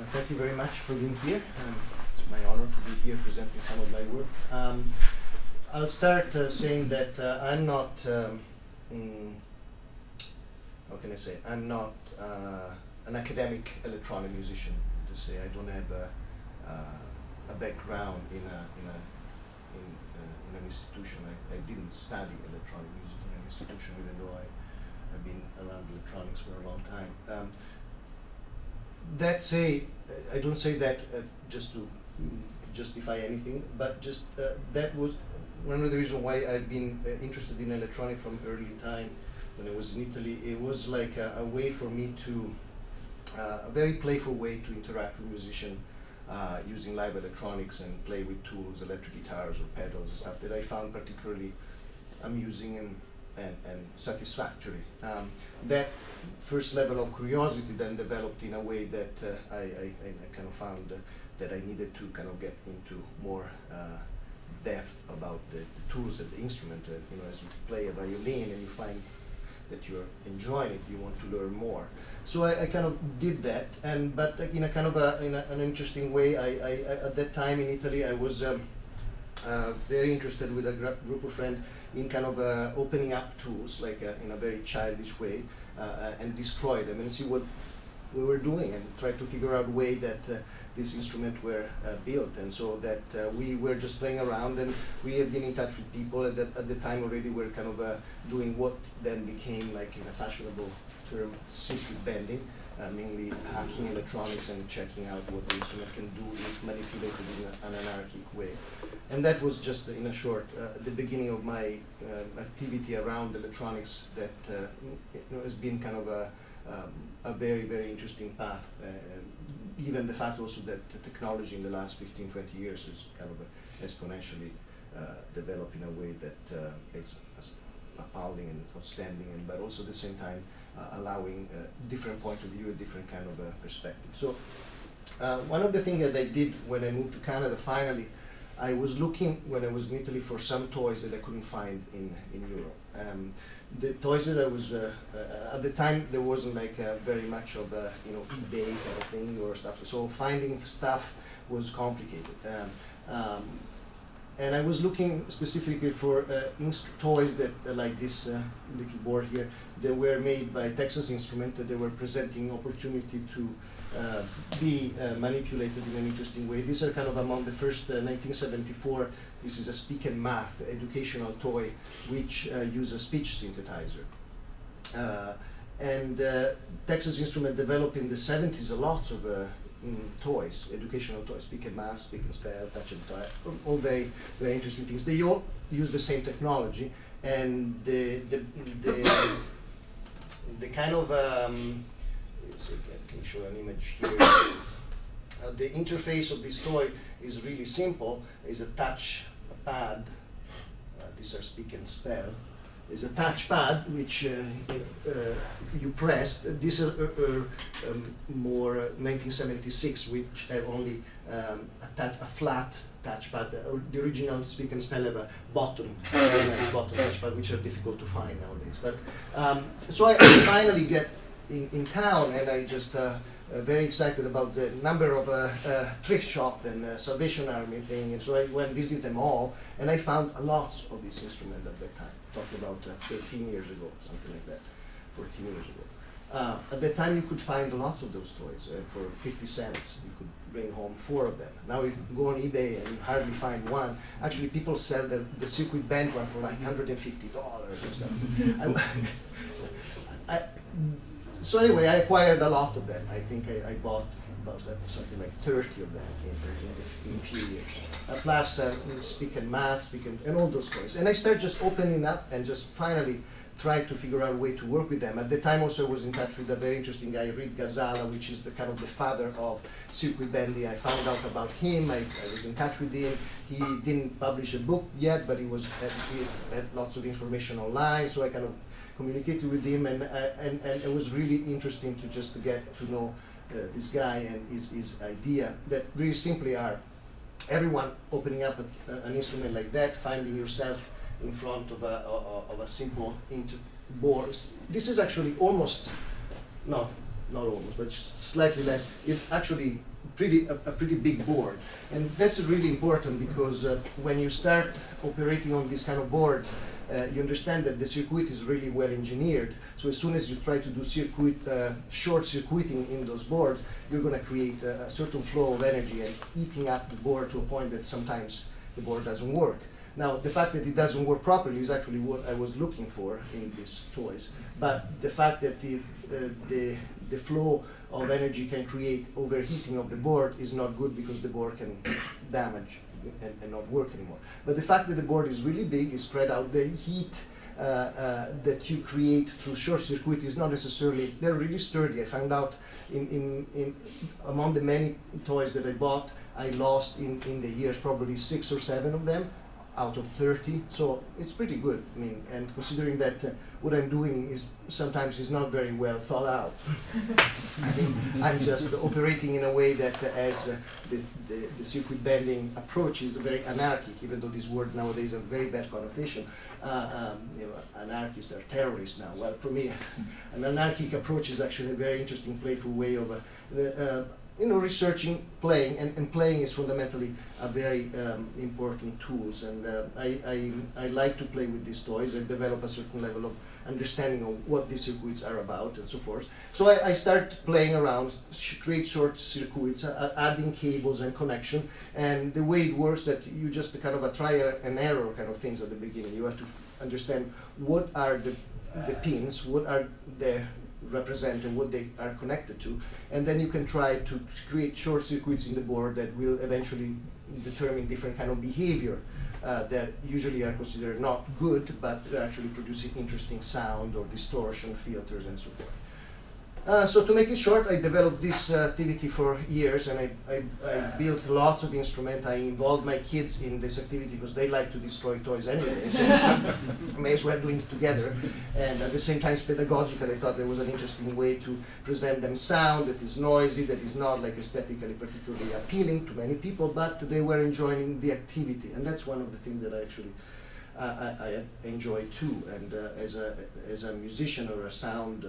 Thank you very much for being here. It's my honor to be here presenting some of my work. I'll start saying that I'm not, how can I say, I'm not an academic electronic musician, to say. I don't have a background in an institution. I didn't study electronic music in an institution, even though I've been around electronics for a long time. I don't say that just to justify anything, but just that was one of the reasons why I've been interested in electronic from early time. When I was in Italy, it was like a way for me to, a very playful way to interact with musicians using live electronics and play with tools, electric guitars or pedals and stuff that I found particularly amusing and satisfactory. That first level of curiosity then developed in a way that I kind of found that I needed to kind of get into more depth about the tools and the instrument. As you play a violin and you find that you're enjoying it, you want to learn more. So I kind of did that, but in a kind of an interesting way. I at that time in Italy, I was very interested with a group of friends in kind of opening up tools, like in a very childish way, and destroy them and see what we were doing and try to figure out a way that these instruments were built, and so that we were just playing around, and we have been in touch with people at the time already. Were kind of doing what then became, like in a fashionable term, circuit bending, mainly hacking electronics and checking out what the instrument can do if manipulated in an anarchic way. And that was just, in a short, the beginning of my activity around electronics that has been kind of a very, very interesting path. Even the fact also that the technology in the last 15, 20 years is kind of exponentially developed in a way that is appalling and outstanding, but also at the same time allowing different point of view, a different kind of perspective. So one of the things that I did when I moved to Canada, finally, I was looking when I was in Italy for some toys that I couldn't find in Europe. The toys that I was at the time, there wasn't like very much of eBay kind of thing or stuff. So finding stuff was complicated. And I was looking specifically for toys that, like this little board here, that were made by Texas Instruments, that they were presenting opportunity to be manipulated in an interesting way. These are kind of among the first 1974. This is a Speak and Math educational toy which uses a speech synthesizer. And Texas Instruments developed in the 70s a lot of toys, educational toys, Speak and Math, Speak and Spell, Touch and Tie, all very, very interesting things. They all use the same technology, and the kind of, so I can show an image here. The interface of this toy is really simple. It's a touch pad. These are Speak and Spell. Is a touchpad which you press. These are more 1976, which have only a flat touchpad. The original Speak and Spell have a bottom touchpad, which are difficult to find nowadays. But so I finally get in town, and I just very excited about the number of thrift shop and Salvation Army thing, and so I went visit them all, and I found a lot of these instruments at that time. Talking about 13 years ago, something like that, 14 years ago. At that time, you could find lots of those toys. For 50 cents, you could bring home 4 of them. Now, if you go on eBay and you hardly find one, actually, people sell the circuit bend one for like $150 or something. So anyway, I acquired a lot of them. I think I bought about something like 30 of them in a few years. Plus Speak and Math, and all those toys. And I started just opening up and just finally tried to figure out a way to work with them. At the time also I was in touch with a very interesting guy, Reed Gazala, which is the kind of the father of circuit bending. I found out about him, I was in touch with him. He didn't publish a book yet, but he had lots of information online, so I kind of communicated with him, and it was really interesting to just get to know this guy and his idea that really simply are everyone opening up an instrument like that, finding yourself in front of a simple board. This is actually almost, not almost, but just slightly less. It's actually a pretty big board. And that's really important because when you start operating on this kind of board, you understand that the circuit is really well engineered. So as soon as you try to do short circuiting in those boards, you're going to create a certain flow of energy and eating up the board to a point that sometimes the board doesn't work. Now, the fact that it doesn't work properly is actually what I was looking for in these toys. But the fact that the flow of energy can create overheating of the board is not good because the board can damage and not work anymore. But the fact that the board is really big, is spread out, the heat that you create through short circuit is not necessarily, they're really sturdy. I found out among the many toys that I bought, I lost in the years probably 6 or 7 of them out of 30, so it's pretty good. I mean, and considering that what I'm doing is sometimes is not very well thought out. I mean, I'm just operating in a way that as the circuit bending approach is very anarchic, even though this word nowadays has a very bad connotation. You know, anarchists are terrorists now. Well, for me, an anarchic approach is actually a very interesting, playful way of you know, researching, playing, and playing is fundamentally a very important tools. And I like to play with these toys and develop a certain level of understanding of what these circuits are about and so forth. So I start playing around, create short circuits, adding cables and connection. And the way it works that you just kind of a trial and error kind of things at the beginning. You have to understand what are the pins, what are the represent and what they are connected to, and then you can try to create short circuits in the board that will eventually determine different kind of behavior that usually are considered not good, but they're actually producing interesting sound or distortion filters and so forth. So to make it short, I developed this activity for years, and I built lots of instruments. I involved my kids in this activity because they like to destroy toys anyway, so I may as well doing it together. And at the same time, pedagogically, I thought there was an interesting way to present them sound that is noisy, that is not like aesthetically particularly appealing to many people, but they were enjoying the activity, and that's one of the things that I actually I enjoy too. And as a musician or a sound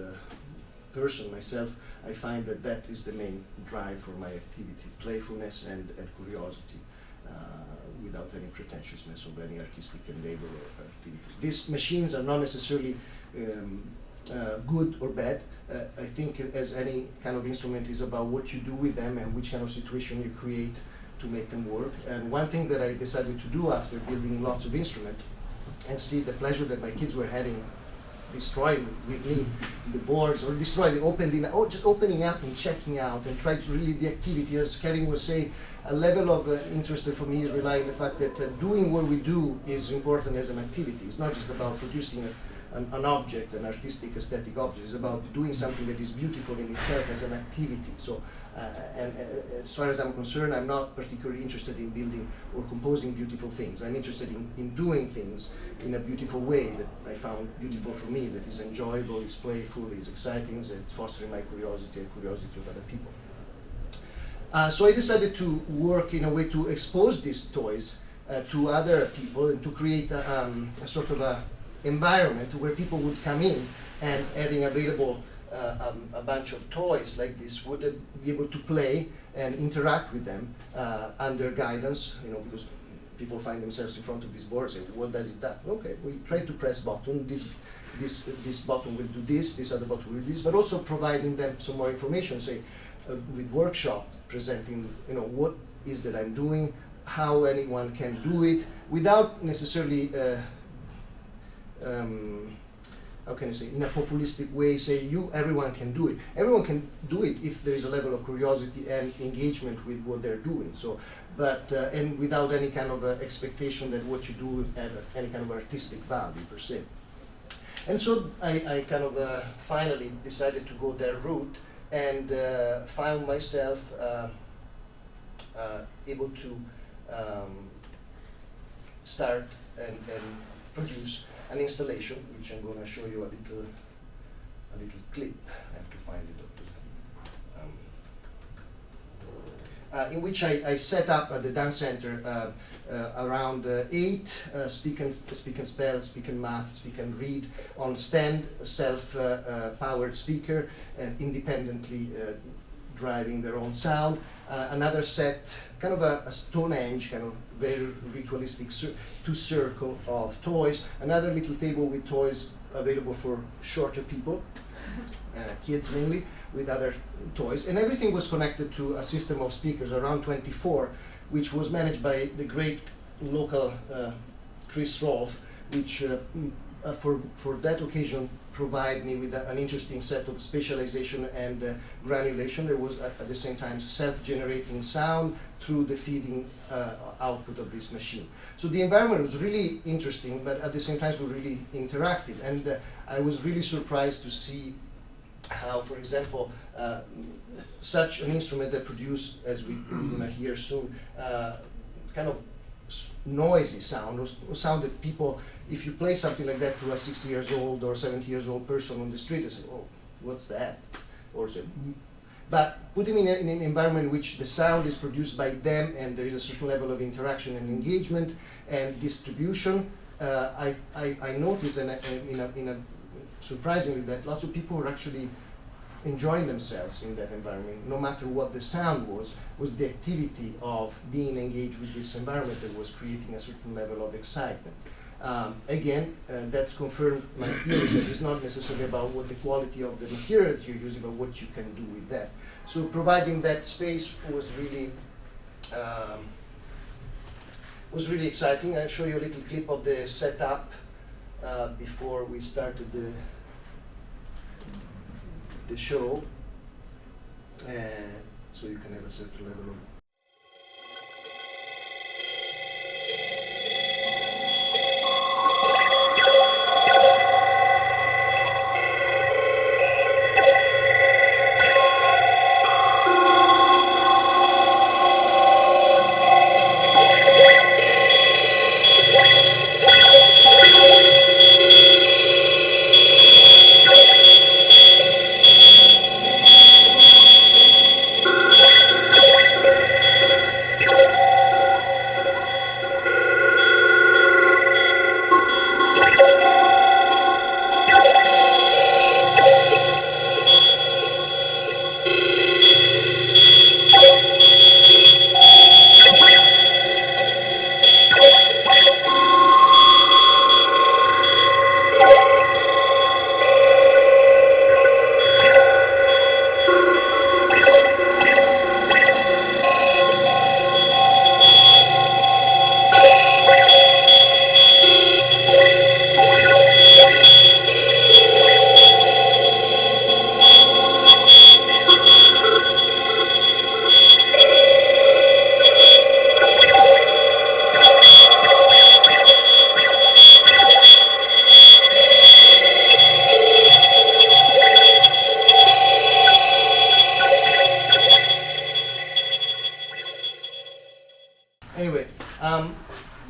person myself, I find that that is the main drive for my activity, playfulness and curiosity, without any pretentiousness of any artistic endeavor or activity. These machines are not necessarily good or bad. I think as any kind of instrument is about what you do with them and which kind of situation you create to make them work. And one thing that I decided to do after building lots of instruments and see the pleasure that my kids were having destroying with me the boards, or destroying, just opening up and checking out and trying to really the activity. As Kevin was saying, a level of interest for me is relying on the fact that doing what we do is important as an activity. It's not just about producing an object, an artistic, aesthetic object. It's about doing something that is beautiful in itself as an activity. So, and as far as I'm concerned, I'm not particularly interested in building or composing beautiful things. I'm interested in doing things in a beautiful way that I found beautiful for me, that is enjoyable, is playful, is exciting, is fostering my curiosity and curiosity of other people. So I decided to work in a way to expose these toys to other people and to create a sort of a environment where people would come in and having available a bunch of toys like this would be able to play and interact with them under guidance, you know, because people find themselves in front of this board and say, what does it do? Okay, we try to press button, this button will do this other button will do this, but also providing them some more information, say, with workshop, presenting, you know, what is that I'm doing, how anyone can do it, without necessarily how can I say, in a populistic way, say everyone can do it. Everyone can do it if there is a level of curiosity and engagement with what they're doing. So, but and without any kind of expectation that what you do have any kind of artistic value per se. And so I kind of finally decided to go that route and found myself able to start and produce an installation, which I'm going to show you a little clip. I have to find it. In which I set up at the dance center around 8 speak and spell, speak and math, speak and read on stand, self-powered speaker, independently driving their own sound. Another set, kind of a Stonehenge, kind of very ritualistic two-circle of toys. Another little table with toys available for shorter people, kids mainly, with other toys. And everything was connected to a system of speakers, around 24, which was managed by the great local Chris Rolfe, which for that occasion provide me with an interesting set of spatialization and granulation. There was at the same time self-generating sound through the feeding output of this machine. So the environment was really interesting, but at the same time was really interactive. And I was really surprised to see how, for example, such an instrument that produced, as we're going to hear soon, kind of noisy sound, or sound that people, if you play something like that to a 60 years old or 70 years old person on the street, they say, oh, what's that? Or say, but put them in an environment in which the sound is produced by them and there is a certain level of interaction and engagement and distribution. I noticed, surprisingly, that lots of people were actually enjoying themselves in that environment, no matter what the sound was the activity of being engaged with this environment that was creating a certain level of excitement. Again, that's confirmed my theory that it's not necessarily about what the quality of the material that you're using, but what you can do with that. So providing that space was really exciting. I'll show you a little clip of the setup before we started the show, so you can have a certain level of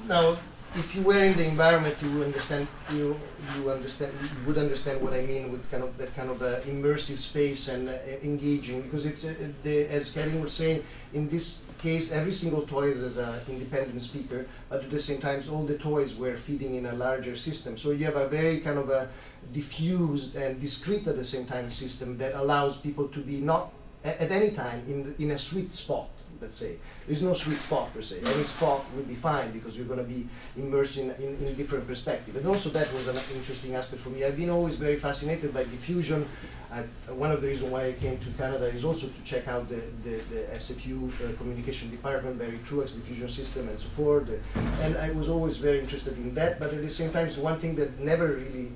now, if you were in the environment, you would understand. You would understand what I mean with kind of that kind of immersive space and engaging, because it's as Kevin was saying. In this case, every single toy is an independent speaker, but at the same time, all the toys were feeding in a larger system. So you have a very kind of a diffused and discrete at the same time system that allows people to be not at any time in a sweet spot. Let's say there's no sweet spot per se. Any spot will be fine because you're going to be immersed in different perspective. And also that was an interesting aspect for me. I've been always very fascinated by diffusion. One of the reasons why I came to Canada is also to check out the SFU communication department, Barry Truax's diffusion system and so forth. And I was always very interested in that. But at the same time, it's one thing that never really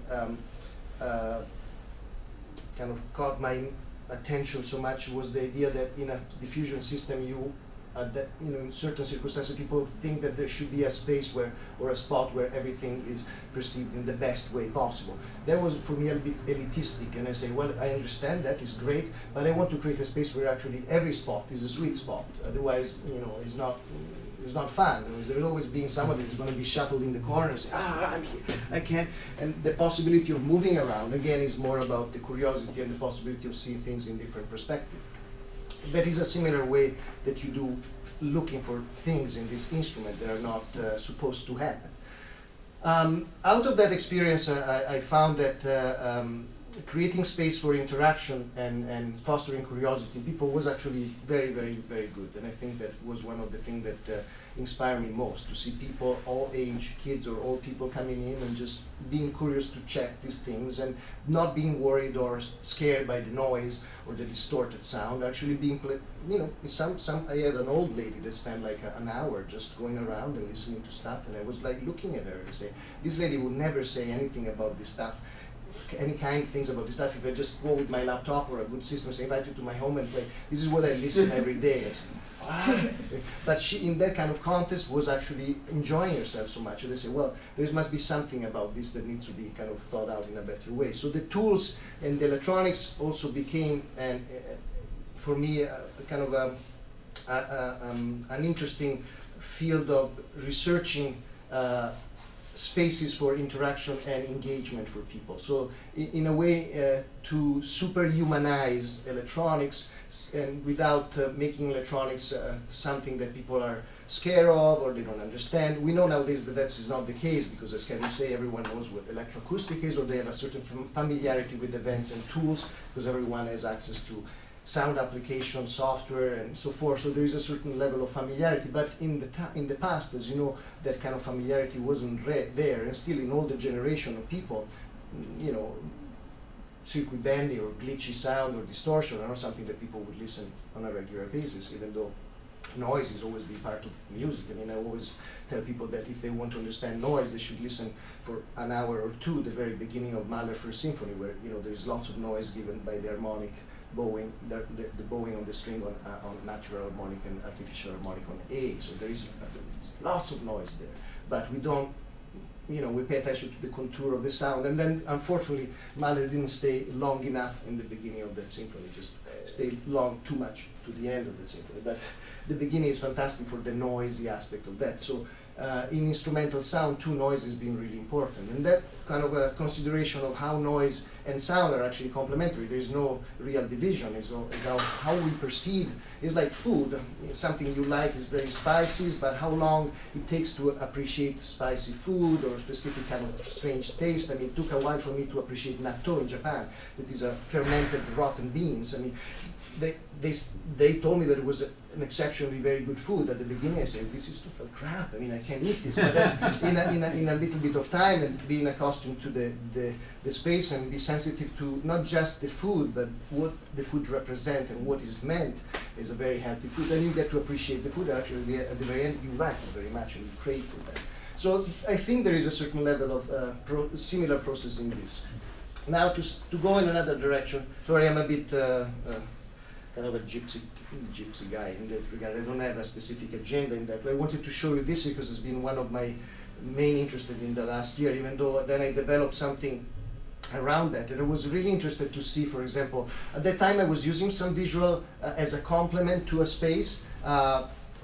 kind of caught my attention so much was the idea that in a diffusion system, that in certain circumstances, people think that there should be a space where, or a spot where everything is perceived in the best way possible. That was for me a bit elitistic, and I say, well, I understand that is great, but I want to create a space where actually every spot is a sweet spot. Otherwise, it's not fun. There's always being somebody who's going to be shuffled in the corner and say, I'm here, I can't. And the possibility of moving around, again, is more about the curiosity and the possibility of seeing things in different perspectives. That is a similar way that you do looking for things in this instrument that are not supposed to happen. Out of that experience, I found that creating space for interaction and fostering curiosity in people was actually very, very, very good. And I think that was one of the things that inspired me most, to see people, all age, kids or old people coming in and just being curious to check these things and not being worried or scared by the noise or the distorted sound, actually being, I had an old lady that spent like an hour just going around and listening to stuff, and I was like looking at her and say, this lady would never say anything about this stuff, any kind of things about this stuff, if I just go with my laptop or a good system, say, invite you to my home and play, this is what I listen every day. But she, in that kind of context, was actually enjoying herself so much. And they say, well, there must be something about this that needs to be kind of thought out in a better way. So the tools and the electronics also became, for me, kind of an interesting field of researching spaces for interaction and engagement for people. So in a way, to superhumanize electronics and without making electronics something that people are scared of or they don't understand. We know nowadays that that is not the case, because as Kevin say, everyone knows what electroacoustic is, or they have a certain familiarity with events and tools, because everyone has access to sound application, software, and so forth. So there is a certain level of familiarity. But in the past, as you know, that kind of familiarity wasn't there, and still in older generation of people, circuit bending or glitchy sound or distortion are not something that people would listen on a regular basis, even though noise has always been part of music. I mean, I always tell people that if they want to understand noise, they should listen for an hour or two, the very beginning of Mahler's First Symphony, where there's lots of noise given by the harmonic bowing, the bowing of the string on natural harmonic and artificial harmonic on A. So there is lots of noise there, but we don't, we pay attention to the contour of the sound. And then, unfortunately, Mahler didn't stay long enough in the beginning of that symphony, just stayed long too much to the end of the symphony. But the beginning is fantastic for the noisy aspect of that. So in instrumental sound, too, noise has been really important. And that kind of a consideration of how noise and sound are actually complementary. There is no real division. It's how we perceive. It's like food. Something you like is very spicy, but how long it takes to appreciate spicy food or a specific kind of strange taste. I mean, it took a while for me to appreciate natto in Japan. That is a fermented rotten beans. I mean, they told me that it was an exceptionally very good food. At the beginning I said, this is total crap, I mean, I can't eat this. But then in a little bit of time, and being accustomed to the space and be sensitive to not just the food, but what the food represents and what is meant is a very healthy food. Then you get to appreciate the food, and actually at the very end you like it very much and you crave for that. So I think there is a certain level of similar process in this. Now to go in another direction, sorry, I'm a bit kind of a gypsy guy in that regard. I don't have a specific agenda in that. But I wanted to show you this because it's been one of my main interests in the last year, even though then I developed something around that. And I was really interested to see, for example, at that time I was using some visual as a complement to a space,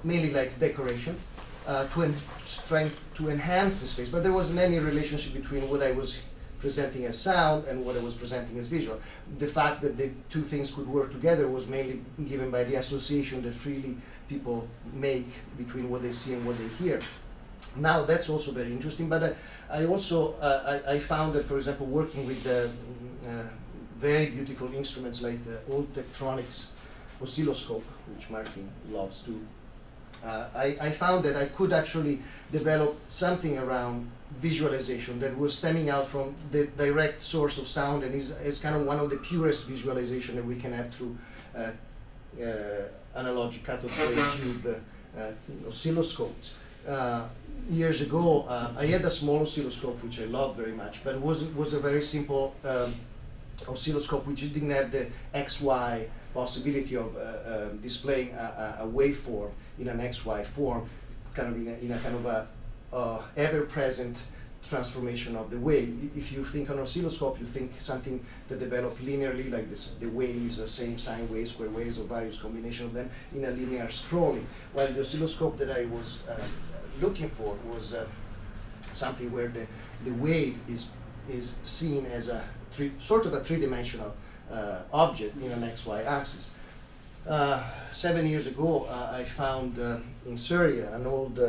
mainly like decoration, trying to enhance the space, but there wasn't any relationship between what I was presenting as sound and what I was presenting as visual. The fact that the two things could work together was mainly given by the association that freely people make between what they see and what they hear. Now that's also very interesting, but I also I found that, for example, working with very beautiful instruments like old Tektronix oscilloscope, which Martin loves too, I found that I could actually develop something around visualization that was stemming out from the direct source of sound, and is kind of one of the purest visualization that we can have through analog cathode ray tube oscilloscopes. Years ago, I had a small oscilloscope which I loved very much, but it was a very simple oscilloscope which didn't have the XY possibility of displaying a waveform in an XY form, kind of in a kind of a ever-present transformation of the wave. If you think on oscilloscope, you think something that developed linearly, like the waves, the same sine waves, square waves, or various combination of them in a linear scrolling. While the oscilloscope that I was looking for was something where the wave is seen as a sort of a three-dimensional object in an XY axis. 7 years ago, I found in Syria an old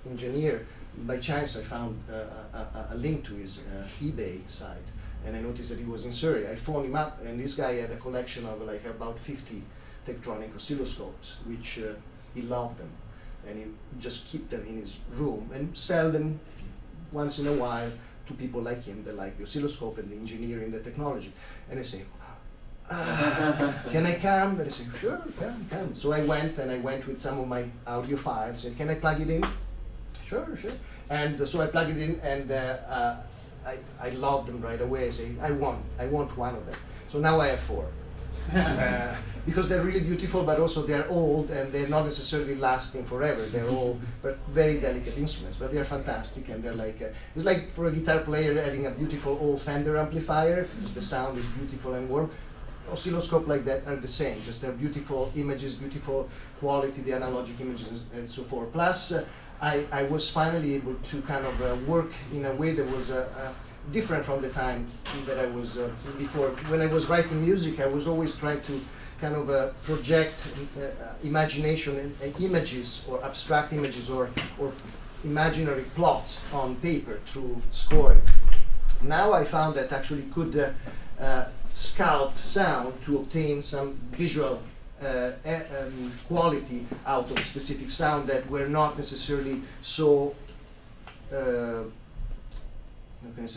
engineer. By chance, I found a link to his eBay site, and I noticed that he was in Surrey. I phoned him up, and this guy had a collection of like about 50 Tektronix oscilloscopes, which he loved them, and he just keep them in his room and sell them once in a while to people like him that like the oscilloscope and the engineering, the technology. And I say, can I come? And I say, sure, come. So I went with some of my audio files, and can I plug it in? Sure. And so I plug it in, and I love them right away. I say, I want one of them. So now I have 4. Because they're really beautiful, but also they're old, and they're not necessarily lasting forever. They're all but very delicate instruments, but they're fantastic, and they're like it's like for a guitar player having a beautiful old Fender amplifier, because the sound is beautiful and warm. Oscilloscope like that are the same, just they're beautiful images, beautiful quality, the analogic images, and so forth. Plus, I was finally able to kind of work in a way that was different from the time that I was before. When I was writing music, I was always trying to kind of project imagination and images, or abstract images, or imaginary plots on paper through scoring. Now I found that actually could sculpt sound to obtain some visual quality out of specific sound that were not necessarily so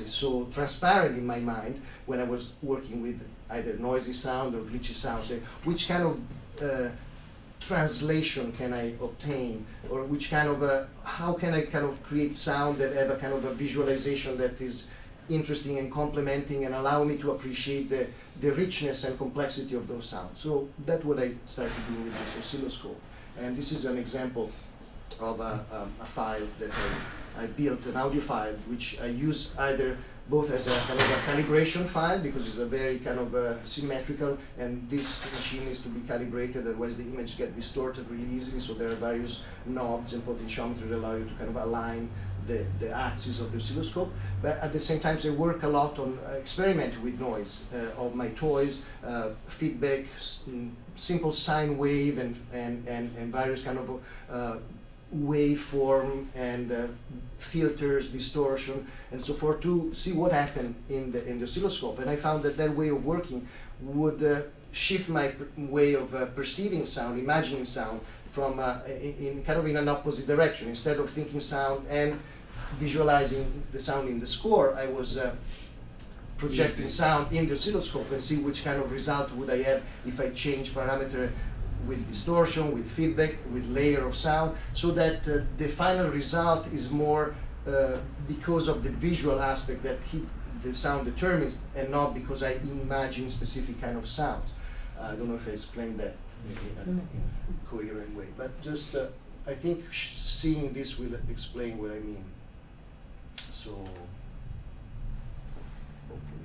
so transparent in my mind when I was working with either noisy sound or glitchy sound. So which kind of translation can I obtain, or which kind of how can I kind of create sound that have a kind of a visualization that is interesting and complementing and allow me to appreciate the richness and complexity of those sounds. So that's what I started doing with this oscilloscope. And this is an example of a file that I built, an audio file, which I use either both as a kind of a calibration file, because it's a very kind of symmetrical, and this machine needs to be calibrated, otherwise the image gets distorted really easily. So there are various knobs and potentiometers that allow you to kind of align the axis of the oscilloscope. But at the same time, I work a lot on experimenting with noise of my toys, feedback, simple sine wave, and various kind of waveform and filters, distortion, and so forth, to see what happened in the oscilloscope. And I found that way of working would shift my way of perceiving sound, imagining sound, from in kind of in an opposite direction. Instead of thinking sound and visualizing the sound in the score, I was projecting sound in the oscilloscope and see which kind of result would I have if I change parameter with distortion, with feedback, with layer of sound, so that the final result is more because of the visual aspect that the sound determines, and not because I imagine specific kind of sounds. I don't know if I explained that in a coherent way, but just I think seeing this will explain what I mean. So hopefully.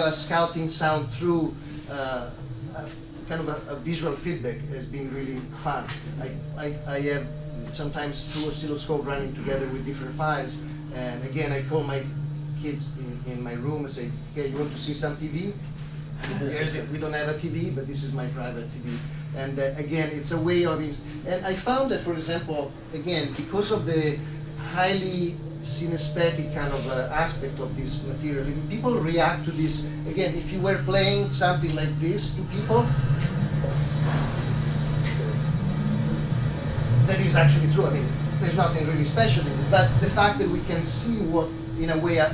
Scouting sound through kind of a visual feedback has been really fun. I have sometimes two oscilloscopes running together with different files, and again I call my kids in my room and say, "Okay, you want to see some TV? Here's it. We don't have a TV, but this is my private TV." And again, it's a way of this. And I found that, for example, again, because of the highly synesthetic kind of aspect of this material. And people react to this. Again, if you were playing something like this to people, that is actually true. I mean, there's nothing really special in it, but the fact that we can see what, in a way, a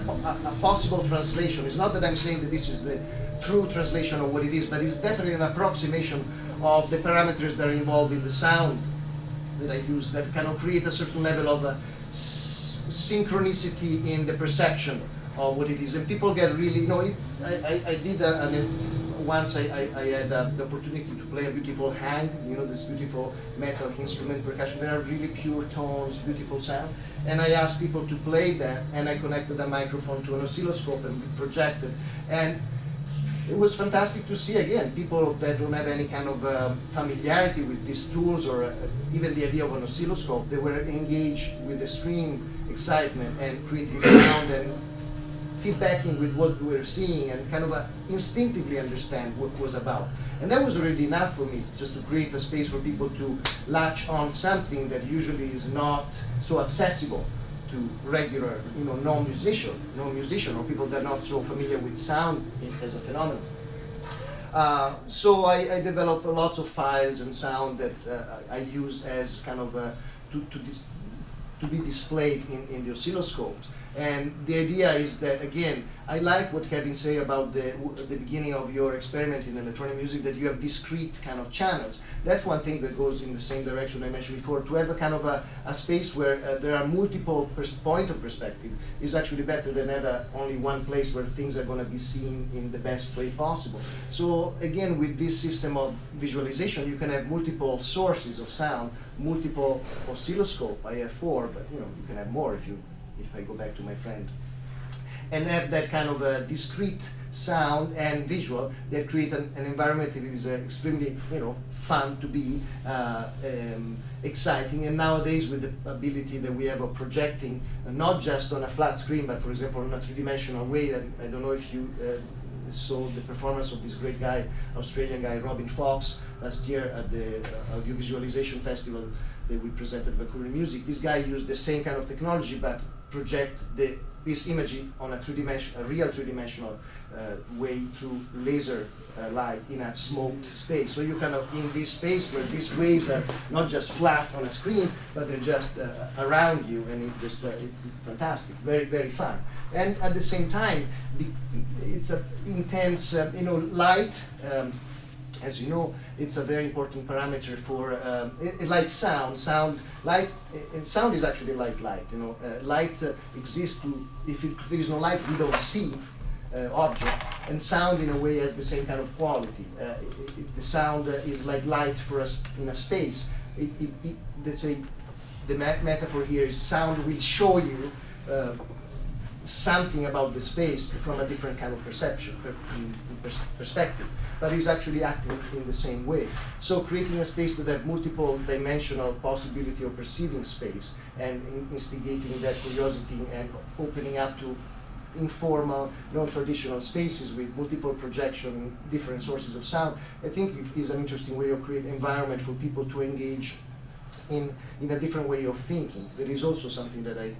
possible translation. It's not that I'm saying that this is the true translation of what it is, but it's definitely an approximation of the parameters that are involved in the sound that I use, that kind of create a certain level of synchronicity in the perception of what it is. And people get really, you know, I did, I mean, once I had the opportunity to play a beautiful hang, you know, this beautiful metal instrument percussion. There are really pure tones, beautiful sound. And I asked people to play that, and I connected a microphone to an oscilloscope and projected. And it was fantastic to see, again, people that don't have any kind of familiarity with these tools or even the idea of an oscilloscope. They were engaged with extreme excitement and creating sound and feedbacking with what we were seeing and kind of instinctively understand what was about. And that was already enough for me, just to create a space for people to latch on something that usually is not so accessible to regular, you know, non-musician or people that are not so familiar with sound as a phenomenon. So I developed lots of files and sound that I use as kind of to be displayed in the oscilloscopes. And the idea is that, again, I like what Kevin said about the beginning of your experiment in electronic music, that you have discrete kind of channels. That's one thing that goes in the same direction I mentioned before. To have a kind of a space where there are multiple point of perspective is actually better than have only one place where things are going to be seen in the best way possible. So again, with this system of visualization, you can have multiple sources of sound, multiple oscilloscope. I have 4, but you know, you can have more if I go back to my friend, and have that kind of a discrete sound and visual that create an environment that is extremely, you know, fun to be, exciting. And nowadays, with the ability that we have of projecting, not just on a flat screen, but for example in a three-dimensional way. I don't know if you saw the performance of this great guy, Australian guy, Robin Fox, last year at the Audio Visualization Festival that we presented Vancouver Music. This guy used the same kind of technology, but project this imaging on a real three-dimensional way through laser light in a smoked space. So you kind of in this space where these waves are not just flat on a screen, but they're just around you, and it's fantastic, very, very fun. And at the same time, it's an intense, you know, light. As you know, it's a very important parameter for like sound. Light and sound is actually like light. You know, light exists if there is no light, we don't see object, and sound in a way has the same kind of quality. The sound is like light for us in a space. Let's say the metaphor here is sound will show you something about the space from a different kind of perception, perspective, but is actually acting in the same way. So creating a space that has multiple dimensional possibility of perceiving space and instigating that curiosity and opening up to informal, non-traditional spaces with multiple projection, different sources of sound, I think is an interesting way of creating environment for people to engage in a different way of thinking. There is also something that I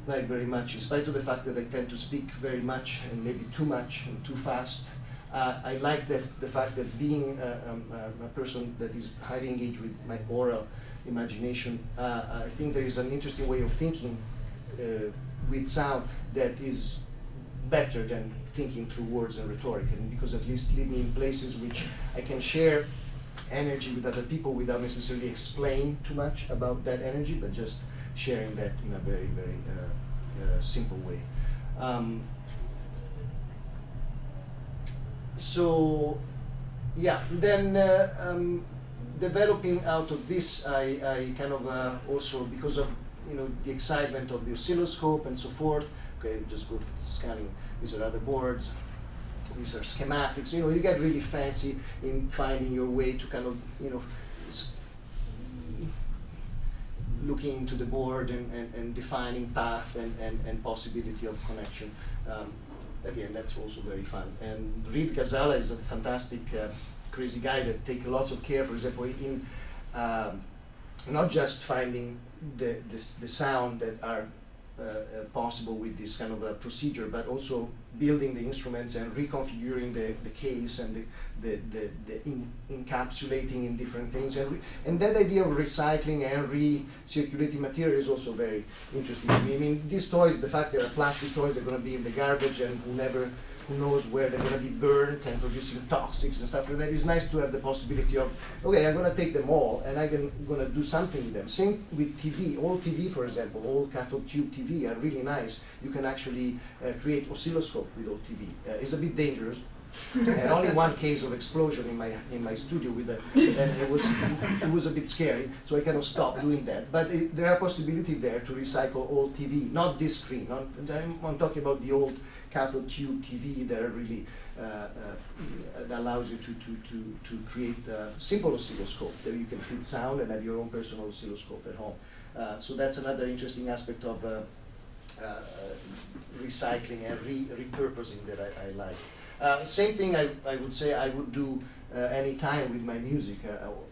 like very much, in spite of the fact that I tend to speak very much and maybe too much and too fast. I like the fact that being a person that is highly engaged with my oral imagination, I think there is an interesting way of thinking with sound that is better than thinking through words and rhetoric, and because at least lead me in places which I can share energy with other people without necessarily explain too much about that energy, but just sharing that in a very, very simple way. So, yeah, then developing out of this, I kind of also, because of the excitement of the oscilloscope and so forth, okay, just go scanning, these are other boards, these are schematics, you get really fancy in finding your way to kind of, looking into the board and defining path and possibility of connection. Again, that's also very fun. And Reed Gazala is a fantastic, crazy guy that takes lots of care, for example, in not just finding the sound that are possible with this kind of a procedure, but also building the instruments and reconfiguring the case and the encapsulating in different things, and that idea of recycling and recirculating material is also very interesting to me. I mean, these toys, the fact they're plastic toys, they're going to be in the garbage, and who knows where they're going to be burnt and producing toxics and stuff like that. It's nice to have the possibility of, okay, I'm going to take them all and I'm going to do something with them. Same with TV. All TV, for example, all cathode tube TV are really nice. You can actually create oscilloscope with all TV. It's a bit dangerous. I had only one case of explosion in my studio with that, and it was a bit scary, so I kind of stopped doing that. But there are possibilities there to recycle old TV, not this screen. I'm talking about the old cathode tube TV that are really that allows you to create a simple oscilloscope that you can fit sound and have your own personal oscilloscope at home. So that's another interesting aspect of recycling and repurposing that I like. Same thing I would say I would do any time with my music,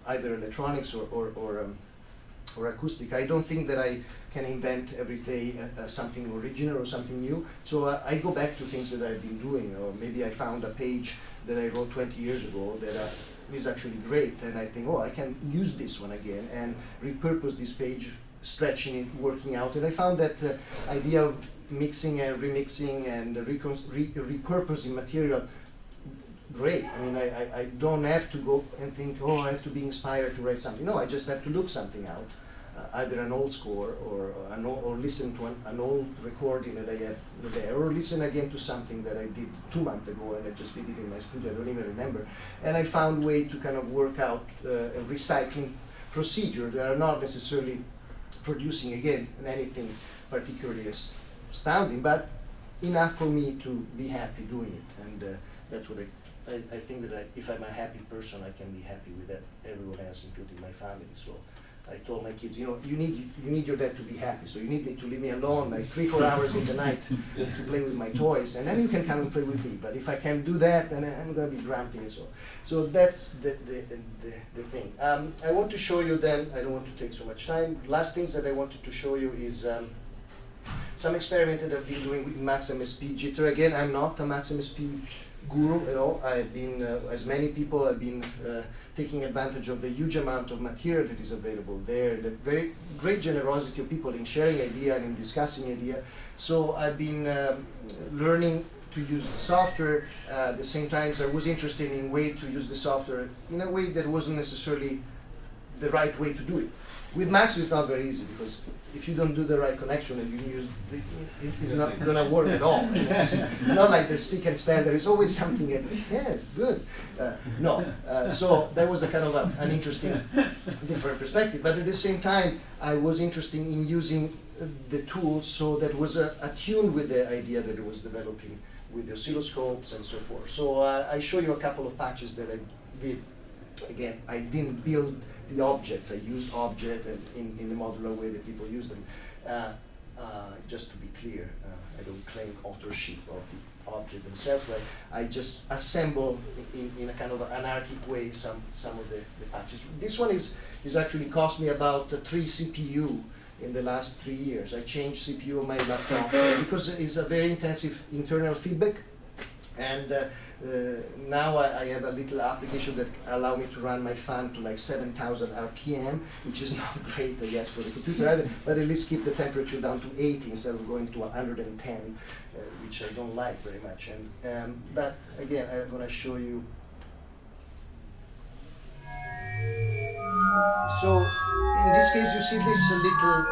either electronics or acoustic. I don't think that I can invent every day something original or something new. So I go back to things that I've been doing, or maybe I found a page that I wrote 20 years ago that is actually great, and I think, oh, I can use this one again and repurpose this page, stretching it, working out. And I found that idea of mixing and remixing and repurposing material great. I mean, I don't have to go and think, oh, I have to be inspired to write something. No, I just have to look something out, either an old score or listen to an old recording that I have there, or listen again to something that I did 2 months ago and I just did it in my studio. I don't even remember. And I found a way to kind of work out a recycling procedure that are not necessarily producing again anything particularly astounding, but enough for me to be happy doing it. And that's what I think that if I'm a happy person, I can be happy with that, everyone else, including my family. So I told my kids, you need your dad to be happy, so you need me to leave me alone like 3-4 hours in the night to play with my toys, and then you can come and play with me. But if I can't do that, then I'm going to be grumpy and so on. So that's the thing. I want to show you then, I don't want to take so much time, last things that I wanted to show you is some experiment that I've been doing with Max MSP jitter. Again, I'm not a Max MSP guru at all. I've been, as many people, I've been taking advantage of the huge amount of material that is available there, the very great generosity of people in sharing idea and in discussing idea. So I've been learning to use the software. At the same time, I was interested in a way to use the software in a way that wasn't necessarily the right way to do it. With Max, it's not very easy, because if you don't do the right connection and you use it's not going to work at all. It's not like the speak and span. There is always something. Yes, good. No. So that was a kind of an interesting, different perspective. But at the same time, I was interested in using the tools so that was attuned with the idea that it was developing with the oscilloscopes and so forth. So I show you a couple of patches that I did. Again, I didn't build the objects. I use object and in the modular way that people use them. Just to be clear, I don't claim authorship of the object themselves, but I just assemble in a kind of anarchic way some of the patches. This one is actually cost me about 3 CPU in the last 3 years. I changed CPU on my laptop because it's a very intensive internal feedback. And now I have a little application that allow me to run my fan to like 7,000 RPM, which is not great, I guess, for the computer, but at least keep the temperature down to 80 instead of going to 110, which I don't like very much. And but again, I'm going to show you. So in this case, you see this little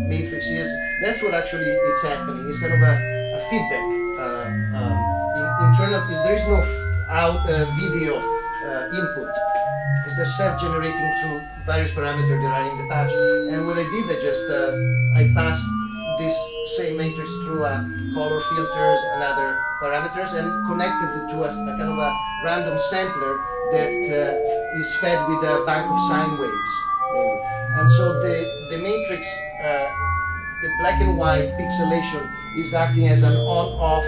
matrix here. That's what actually it's happening. It's kind of a feedback. Internal, there is no video input. It's just self-generating through various parameters that are in the patch. And what I did, I passed this same matrix through color filters and other parameters and connected it to a kind of a random sampler that is fed with a bank of sine waves, mainly. And so the matrix, the black and white pixelation is acting as an on-off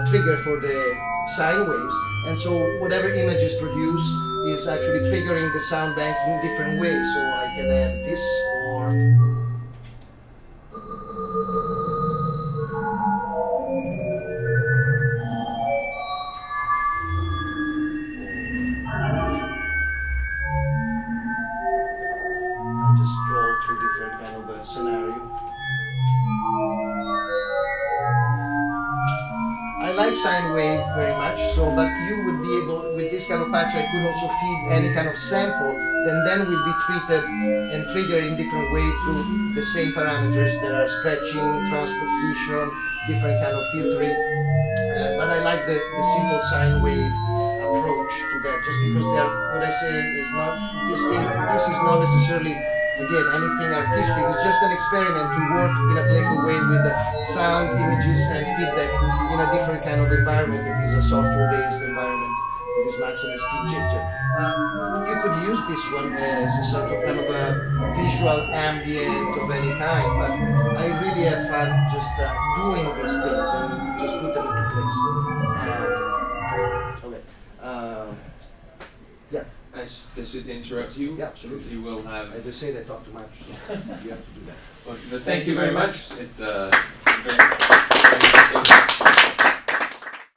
trigger for the sine waves, and so whatever image is produced is actually triggering the sound bank in different ways. So I can have this, or like sine wave very much, so but you would be able, with this kind of patch, I could also feed any kind of sample, then will be treated and triggered in different way through the same parameters that are stretching, transposition, different kind of filtering. But I like the simple sine wave approach to that, just because they are, what I say is not, this is not necessarily, again, anything artistic. It's just an experiment to work in a playful way with the sound, images, and feedback in a different kind of environment. It is a software-based environment. It is Maximus Picture. You could use this one as a sort of kind of a visual ambient of any kind, but I really have fun just doing these things and just put them into place. Okay. Yeah. I should interrupt you. Yeah, absolutely. You will have. As I said, I talk too much. You have to do that. Well, thank you very much. It's very